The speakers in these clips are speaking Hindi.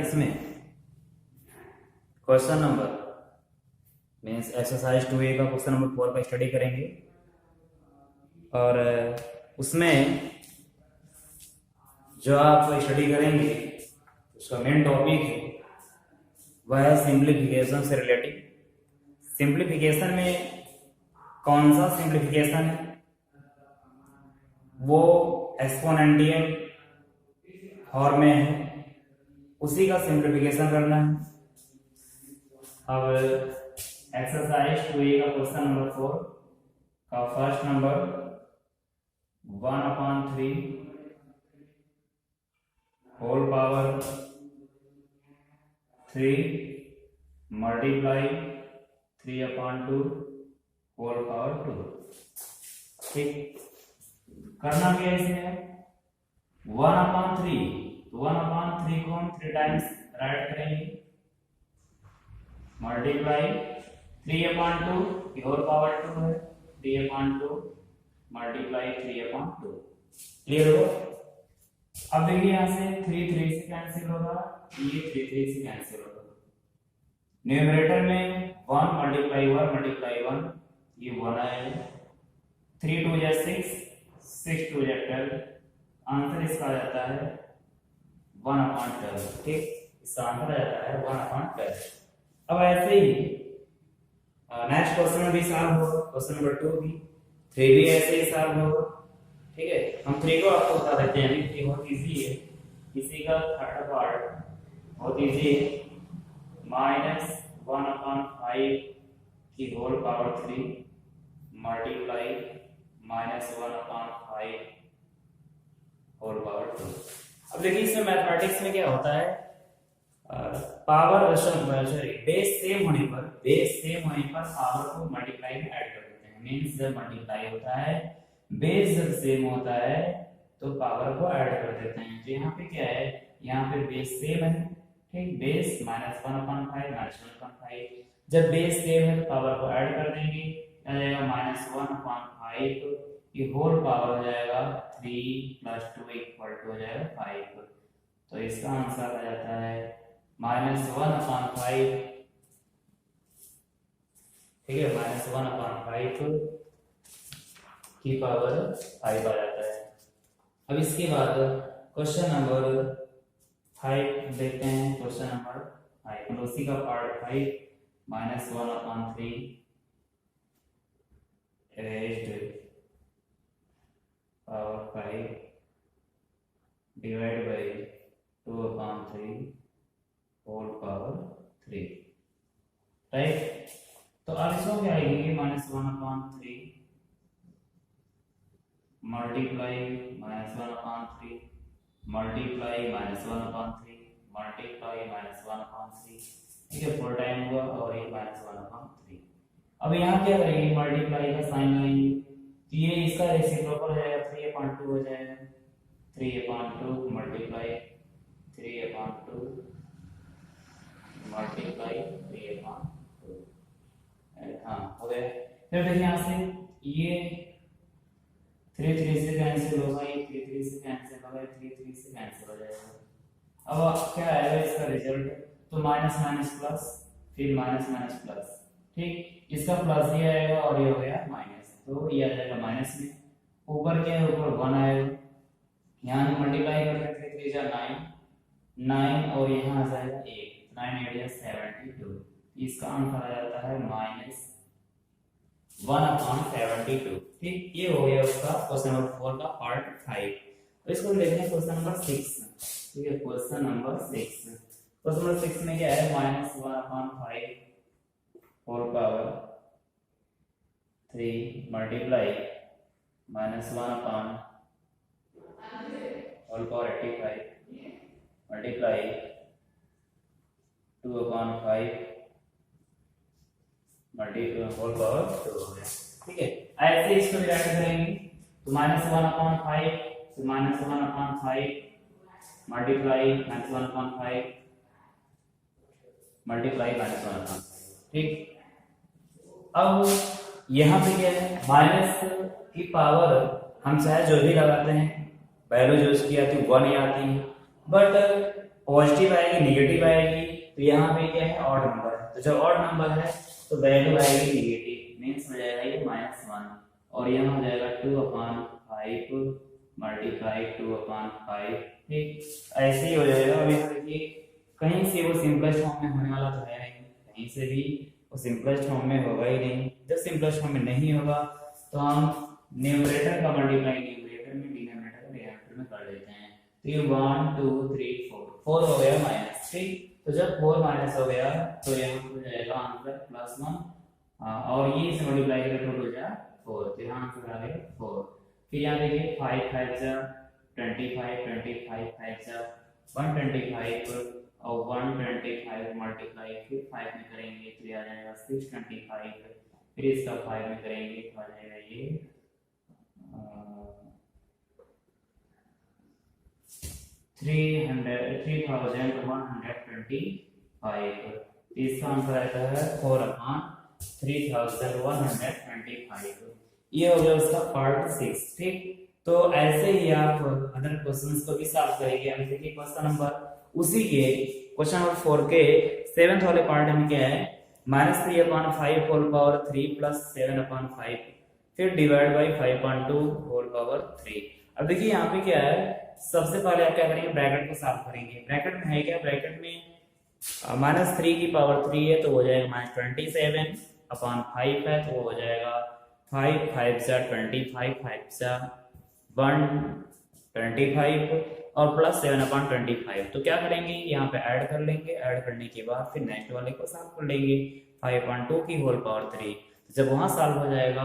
मैथमेटिक्स में question number means exercise 2A का क्वेश्चन नंबर 4 का स्टडी करेंगे। और उसमें जो आप स्टडी करेंगे उसका मेन टॉपिक है वह है सिंप्लीफिकेशन से रिलेटेड। सिंप्लीफिकेशन में कौन सा सिंप्लीफिकेशन है, वो एक्सपोनेंशियल फॉर्म में है, उसी का सिंप्लीफिकेशन करना है। अब एक्सरसाइज 2A का क्वेश्चन नंबर 4 का first number 1/3 whole power 3 multiply 3/2 whole power 2। ठीक, करना क्या है इसमें 1/3, तो 1/3 को हम 3 टाइम्स राइट करेंगे, मल्टीप्लाई 3/2 की होल पावर 2 है, 3/2 मल्टीप्लाई 3/2। क्लियर हो? अब देखिए यहां से 3 3 से कैंसिल होगा, ये 3 3 से कैंसिल होगा। न्यूमरेटर में 1 मल्टीप्लाई 1 ये 1 आएगा, 3 2 जा 6 6 2 जा 12। आंसर इसका आ जाता है 1/12। ठीक, इसका आंसर आ जाता है 1/12। अब ऐसे ही नेक्स्ट क्वेश्चन में भी सॉल्व होगा, क्वेश्चन नंबर 2 भी 3 भी ऐसे ही सॉल्व होगा। ठीक है, हम 3 को आपको बता देते हैं, ये बहुत इजी है। इसी का थर्ड पार्ट बहुत इजी है, -1/5 की whole power 3 multiply -1/5 whole power 2। अब देखिए इसमें मैथमेटिक्स में क्या होता है, पावर सॉरी बेस सेम होने पर पावर को मल्टीप्लाई में ऐड कर देते हैं। मींस जब मल्टीप्लाई होता है, बेस जब सेम होता है तो पावर को ऐड कर देते हैं। तो यहाँ पे क्या है, यहाँ पे बेस सेम है, ठीक, बेस -1/5 जब बेस सेम है तो पावर को ऐड कर देंगे, आ जाएगा -1/5 ये होल पावर हो जाएगा 3 + 2 = हो जाएगा 5। तो इसका आंसर आ जाता है -1/5। ठीक है, -1/5 की पावर 5 आ जाता है। अब इसके बाद क्वेश्चन नंबर 5 देखते हैं। क्वेश्चन नंबर 5 उसी का part 5 -1/3 raised power 5 divide by 2/3 whole power 3। Right, तो अब इसको क्या आएगी, -1/3 मल्टीप्लाई -1/3 मल्टीप्लाई -1/3 मल्टीप्लाई -1/3। ठीक है, 4 टाइम हुआ और ये -1/3। अब यहाँ क्या करेंगे, मल्टीप्लाई का साइन लाएंगे, तो ये इसका रेसिप्रोकल हो जाएगा, 3/2 हो जाएगा, 3/2 मल्टीप्लाई 3/2 मल्टीप्लाई 3/2। हाँ हो गया। फिर देखिए यहाँ से ये 3 3 से कैंसिल होगा, ये 3 3 से कैंसिल होगा, 3 3 से कैंसिल हो जाएगा। अब क्या आएगा इसका रिजल्ट, तो माइनस माइनस प्लस, फिर माइनस माइनस प्लस। ठीक, इसका प्लस ये आएगा और ये हो गया माइनस, तो ये आ जाएगा माइनस में। ऊपर क्या है, ऊपर 1 आएगा, यहाँ मल्टीप्लाई करके 3 3 9 9 और यहाँ आ जाएगा 1, 9 8 72। इसका आंसर आ जाता है -1/72। ठीक, ये हो गया उसका क्वेश्चन नंबर 4 का पार्ट 5। तो इसको देखते हैं क्वेश्चन नंबर 6। ठीक है, क्वेश्चन नंबर 6। क्वेश्चन नंबर 6 में क्या है, -1/5 होल पावर 3 मल्टीप्लाई -1/होल power 85 multiply 2/5 multiply whole power 2 हो गया। ठीक है, ऐसे इसको डिवाइड करेंगे, तो -1/5 तो -1/5 मल्टीप्लाई -1/5 मल्टीप्लाई -1/5। ठीक, अब यहाँ पे क्या है, माइनस की पावर हम चाहे जो भी लगाते हैं, वैल्यू जो इसकी आती है 1 ही आती है, बट पॉजिटिव आएगी निगेटिव आएगी, तो यहाँ पे क्या है ऑड नंबर है, तो जब ऑड नंबर है तो वैल्यू आएगी निगेटिव, मीन्स हो जाएगा ये -1 और यहाँ हो जाएगा 2/5 मल्टीप्लाई 2/5। ठीक, ऐसे ही हो जाएगा। अब यहाँ देखिए कहीं से वो सिंपलेस्ट फॉर्म में होने वाला तो है नहीं, कहीं से भी वो सिंपलेस्ट फॉर्म में होगा ही नहीं। जब सिंपलेस्ट फॉर्म में नहीं होगा तो हम न्यूमरेटर का मल्टीप्लाई न्यूमरेटर में, डिनोमिनेटर का डिनोमिनेटर में कर देते हैं। तो ये 1 2 3 4 हो गया माइनस। ठीक, तो जब 4 माइनस हो गया तो यहाँ हो जाएगा आंसर +1 और ये से मल्टीप्लाई करके टोटल हो जाएगा 4, तो यहाँ आंसर आ गया 4। फिर यहाँ देखिए 5 5 जा 25 25 5 जा 125 और 125 मल्टीप्लाई फिर 5 में करेंगे तो ये आ जाएगा 625, फिर इसका 5 में करेंगे तो आ जाएगा ये 3125। इसका आंसर आता है 4/3125। ये हो गया उसका पार्ट 6। ठीक, तो ऐसे ही आप अदर क्वेश्चंस को भी सॉल्व करेंगे। अब देखिए क्वेश्चन नंबर उसी के क्वेश्चन नंबर 4 के 7th वाले पार्ट में क्या है, -3/5 होल पावर 3 + 7/5 फिर डिवाइड बाय 5/2 होल पावर 3। अब देखिए यहाँ पे क्या है, सबसे पहले आप क्या करेंगे, ब्रैकेट को सॉल्व करेंगे। ब्रैकेट में है क्या, ब्रैकेट में -3 की पावर 3 है तो हो जाएगा -27/5 है, तो वो हो जाएगा 5 5 जा 25 5 जा 125 और प्लस 7/25। तो क्या करेंगे, यहाँ पे ऐड कर लेंगे, ऐड करने के बाद फिर नेक्स्ट वाले को सॉल्व कर लेंगे 5/2 की होल पावर 3। जब वहां सॉल्व हो जाएगा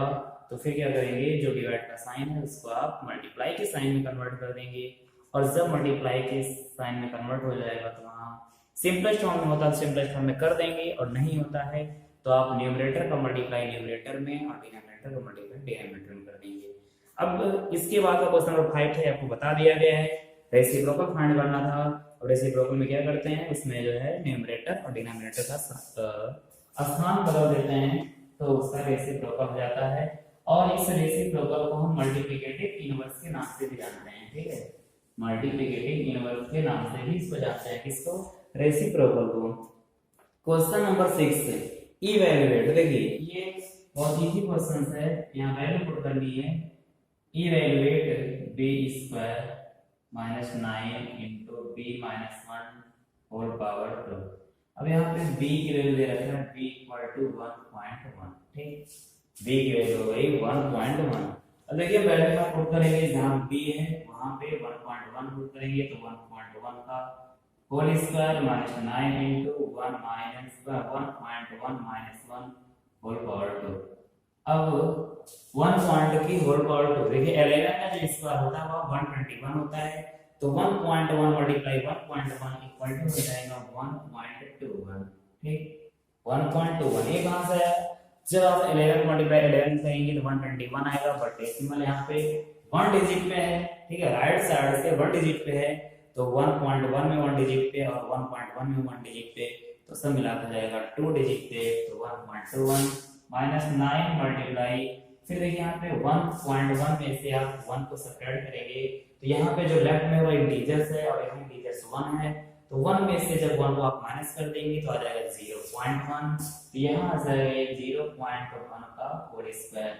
तो फिर क्या करेंगे, जो डिवाइड का साइन है उसको आप मल्टीप्लाई के साइन में कन्वर्ट कर देंगे, और जब मल्टीप्लाई के साइन में कन्वर्ट हो जाएगा तो वहाँ सिंपलेस्ट फॉर्म में होता है सिंपलेस्ट फॉर्म में कर देंगे, और नहीं होता है तो आप न्यूमरेटर का मल्टीप्लाई न्यूमरेटर में और डिनोमिनेटर का मल्टीप्लाई डिनोमिनेटर में कर देंगे। अब इसके बाद का क्वेश्चन नंबर 5 है, आपको बता दिया गया है रेसिप्रोकल फाइंड करना था। और रेसिप्रोकल में क्या करते हैं, उसमें जो है न्यूमरेटर और डिनोमिनेटर का स्थान बदल देते हैं तो उसका रेसिप्रोकल हो जाता है। और इस रेसिप्रोकल को हम मल्टीप्लिकेटिव इनवर्स के नाम से भी जानते हैं। ठीक है, मल्टीप्लिकेटिव इनवर्स के नाम से भी इसको जानते हैं, किसको, रेसिप्रोकल को। Question number 6 evaluate. देखिए ये बहुत इजी क्वेश्चन है, यहाँ वैल्यू पुट करनी है। Evaluate b² -9 × b - 1 whole power 2। अब यहाँ पे b की वैल्यू दे रखा है b = 1.1। ठीक, b की वैल्यू हो गई 1.1। अब देखिए वैल्यू का पुट करेंगे, जहाँ b है वहां पे 1.1 पुट करेंगे तो 1.1 का होल स्क्वायर -9 × 1 - 1 होल पावर 2। अब 1 पॉइंट की होल पावर 2, देखिए 11 का जो स्क्वायर होता है वो 121 होता है, तो 1.1 मल्टीप्लाई 1.1 इक्वल टू हो जाएगा 1.21। ठीक, 1.21 ये कहां से आया, जब आप 11 मल्टीप्लाई 11 करेंगे तो 121 आएगा, बट डेसिमल यहाँ पे 1 डिजिट पे है। ठीक है, राइट साइड से 1 डिजिट पे है, तो 1.1 में 1 डिजिट पे और 1.1 में 1 डिजिट पे, तो सब मिला हो जाएगा 2 डिजिट पे, तो 1.21 -9 मल्टीप्लाई, फिर देखिए यहाँ पे 1.1 में से आप 1 को सब्ट्रैक्ट करेंगे तो यहाँ पे जो लेफ्ट में वो इंटीजर्स है और यहाँ इंटीजर्स 1 है, तो 1 में से जब 1 को आप माइनस कर देंगे तो आ जाएगा 0.1, तो यहाँ आ जाएगा 0.1 का होल स्क्वायर।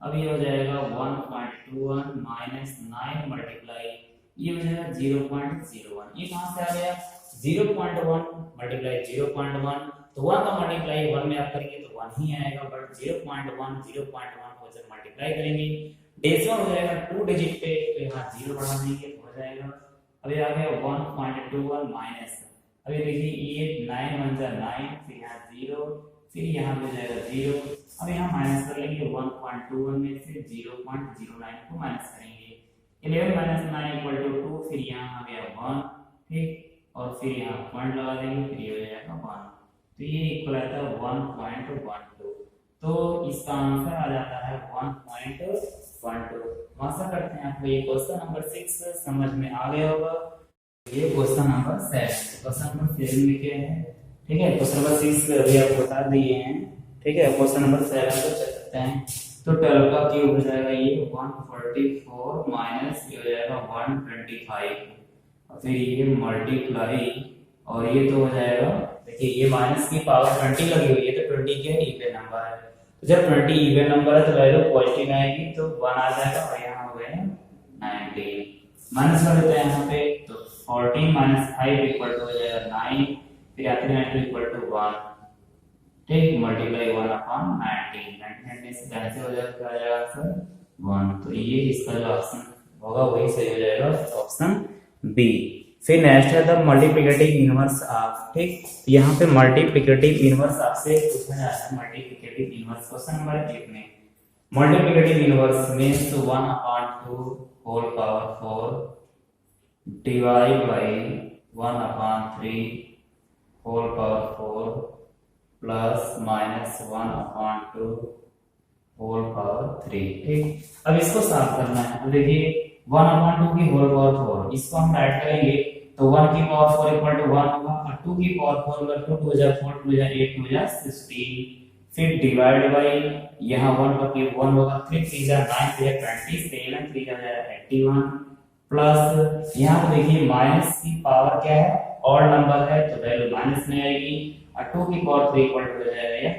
अब ये हो जाएगा 1.21 -9 मल्टीप्लाई, ये हो जाएगा 0.01। ये कहाँ से आ गया, 0.1 मल्टीप्लाई 0.1, तो 1 का मल्टीप्लाई 1 में आप करेंगे तो 1 ही आएगा, बट 0.1 को जब मल्टीप्लाई करेंगे डेसिमल हो जाएगा 2 डिजिट पे, तो यहाँ 0 बढ़ा देंगे तो हो जाएगा। अब ये आ गया 1.21 माइनस, अब ये देखिए ये 9 × 1 = 9, फिर यहाँ 0, फिर यहाँ हो जाएगा 0। अब यहाँ माइनस कर लेंगे 1.21 में से 0.09 को माइनस करेंगे, 11 - 9 = 2, फिर यहाँ आ गया 1। ठीक, और फिर यहाँ पॉइंट लगा देंगे, फिर ये हो जाएगा 1, तो ये इक्वल आता है 1.12। तो इसका आंसर आ जाता है 1.12। आशा करते हैं आपको ये क्वेश्चन नंबर 6 समझ में आ गया होगा। ये क्वेश्चन नंबर 7, क्वेश्चन नंबर 7 में क्या है, ठीक है, क्वेश्चन नंबर 6 अभी आपको बता दिए हैं। ठीक है, क्वेश्चन नंबर 7 को चेक करते हैं। तो 12 का क्यूब हो जाएगा ये 144 माइनस ये हो जाएगा 125। फिर ये मल्टीप्लाई और ये तो हो जाएगा, देखिए ये माइनस की पावर 20 लगी हुई है तो 20 क्या इवन नंबर है, तो जब 20 इवन नंबर है तो वैल्यू पॉजिटिव आएगी तो 1 आ जाएगा और यहाँ हो गया 19 माइनस कर देते हैं यहाँ पे, तो 14 माइनस 5 इक्वल टू हो जाएगा 9, फिर आखिर में 2 इक्वल टू 1, ठीक, मल्टीप्लाई 1 अपॉन 19 से कैंसिल हो जाएगा, आ जाएगा आंसर 1, तो ये इसका जो ऑप्शन होगा वही सही हो जाएगा, ऑप्शन बी। फिर नेक्स्ट है द मल्टीप्लिकेटिव इनवर्स ऑफ, ठीक, यहाँ पे मल्टीप्लिकेटिव इनवर्स आपसे पूछा जा रहा है, मल्टीप्लिकेटिव इनवर्स क्वेश्चन नंबर 1 में multiplicative inverse means 1/2 whole power 4 divide by 1/3 whole power 4 plus minus 1/2 whole power 3, ठीक। अब इसको साफ करना है, तो देखिए 1/2 की होल पावर 4 इसको हम ऐड करेंगे तो 1 की पावर 4 इक्वल टू 1 होगा और 2 की पावर 4 होगा, 2 2 जा 4 2 जा 8 2 जा 16, फिर डिवाइड बाय यहाँ 1 का क्यूब 1 होगा, 3 3 जा 9 3 जा 20 7 3 जा 81 प्लस यहाँ पे देखिए माइनस की पावर क्या है, ऑड नंबर है तो वैल्यू माइनस में आएगी और 2 की पावर 3 इक्वल टू हो जाएगा 8,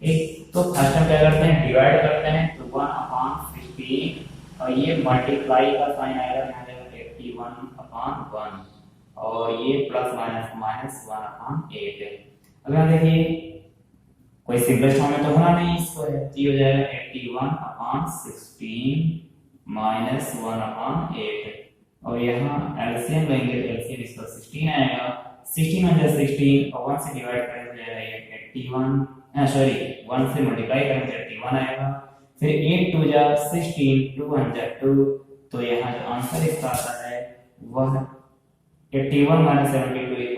ठीक। तो फर्स्ट हम क्या करते हैं, डिवाइड करते हैं तो 1/16 और ये मल्टीप्लाई का साइन आएगा यहाँ जाएगा 81/1 और ये प्लस माइनस माइनस 1/8 है। अब यहाँ देखिए कोई सिंपलेस्ट फॉर्म में तो होना नहीं, इसको है तो ये हो जाएगा 81/16 माइनस 1/8 और यहाँ एलसीएम लेंगे तो एलसीएम इसका 16 आएगा, 16 में 16 और 1 से डिवाइड करेंगे तो जाएगा ये 81 सॉरी 1 से मल्टीप्लाई करेंगे 81 आएगा, फिर 8 2 जा 16 2 1 जा 2, तो यहाँ जो आंसर इसका आता है वह 81 - 72 =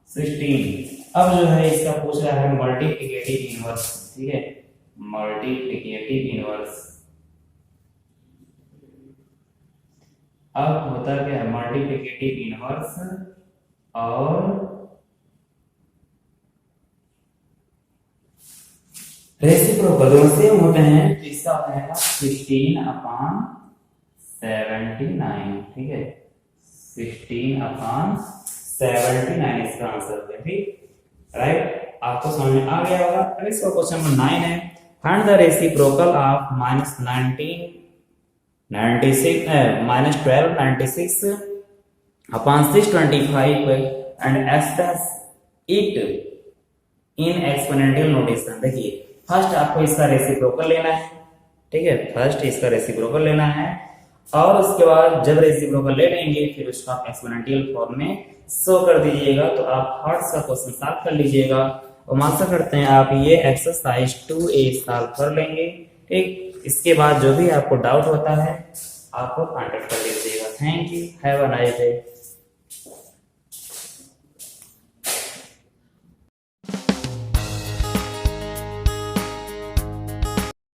79/16। अब जो है इसका पूछ रहा है मल्टीप्लिकेटिव इनवर्स, ठीक है, मल्टीप्लिकेटिव इनवर्स। अब होता क्या है मल्टीप्लिकेटिव इनवर्स और रेसिप्रोकल दोनों सेम होते हैं, तो इसका हो जाएगा 16/79, ठीक है, 16/79 इसका आंसर है, ठीक, राइट। आपको समझ में आ गया होगा। अब इसका क्वेश्चन नंबर 9 है, find the reciprocal of -1296/625 and express it in exponential notation. देखिए फर्स्ट आपको इसका रेसिप्रोकल लेना है, ठीक है, फर्स्ट इसका रेसिप्रोकल लेना है और उसके बाद जब रेसिप्रोकल ले लेंगे फिर उसका एक्सपोनेंशियल फॉर्म में शो कर दीजिएगा, तो आप हर्ट्ज का क्वेश्चन सॉल्व कर लीजिएगा। और आशा करते हैं आप ये एक्सरसाइज 2A सॉल्व कर लेंगे, ठीक। इसके बाद जो भी आपको डाउट होता है आपको कांटेक्ट कर लीजिएगा। Thank you, have a nice day.